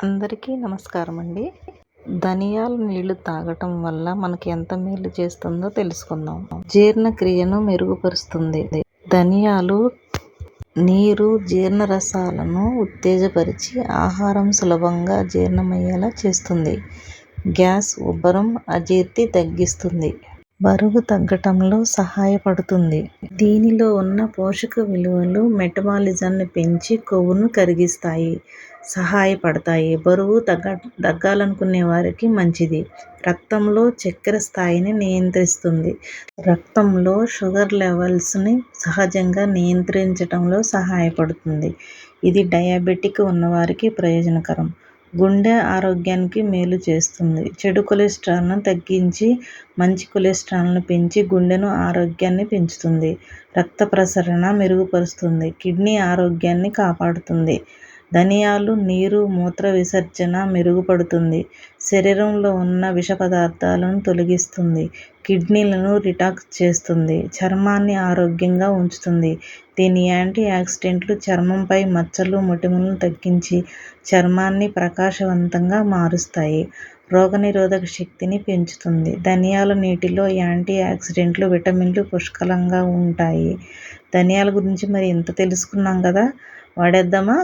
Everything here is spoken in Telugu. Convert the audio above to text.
అందరికీ నమస్కారం అండి. ధనియాల నీళ్లు తాగటం వల్ల మనకి ఎంత మేలు చేస్తుందో తెలుసుకుందాం. జీర్ణక్రియను మెరుగుపరుస్తుంది. ధనియాలు నీరు జీర్ణరసాలను ఉత్తేజపరిచి ఆహారం సులభంగా జీర్ణమయ్యేలా చేస్తుంది. గ్యాస్, ఉబ్బరం, అజీర్తి తగ్గిస్తుంది. బరువు తగ్గటంలో సహాయపడుతుంది. దీనిలో ఉన్న పోషక విలువలు మెటబాలిజాన్ని పెంచి కొవ్వును కరిగిస్తాయి, సహాయపడతాయి. బరువు తగ్గాలనుకునే వారికి మంచిది. రక్తంలో చక్కెర స్థాయిని నియంత్రిస్తుంది. రక్తంలో షుగర్ లెవెల్స్ని సహజంగా నియంత్రించడంలో సహాయపడుతుంది. ఇది డయాబెటిక్ ఉన్నవారికి ప్రయోజనకరం. గుండె ఆరోగ్యానికి మేలు చేస్తుంది. చెడు కొలెస్ట్రాల్ను తగ్గించి మంచి కొలెస్ట్రాల్ను పెంచి గుండెను ఆరోగ్యాన్ని పెంచుతుంది. రక్త ప్రసరణ మెరుగుపరుస్తుంది. కిడ్నీ ఆరోగ్యాన్ని కాపాడుతుంది. ధనియాలు నీరు మూత్ర విసర్జన మెరుగుపడుతుంది. శరీరంలో ఉన్న విష పదార్థాలను తొలగిస్తుంది. కిడ్నీలను రిటాక్స్ చేస్తుంది. చర్మాన్ని ఆరోగ్యంగా ఉంచుతుంది. దీని యాంటీ ఆక్సిడెంట్లు చర్మంపై మచ్చలు, మొటిమలను తగ్గించి చర్మాన్ని ప్రకాశవంతంగా మారుస్తాయి. రోగనిరోధక శక్తిని పెంచుతుంది. ధనియాల నీటిలో యాంటీ ఆక్సిడెంట్లు, విటమిన్లు పుష్కలంగా ఉంటాయి. ధనియాల గురించి మరి ఇంత తెలుసుకున్నాం కదా, వాడేద్దామా?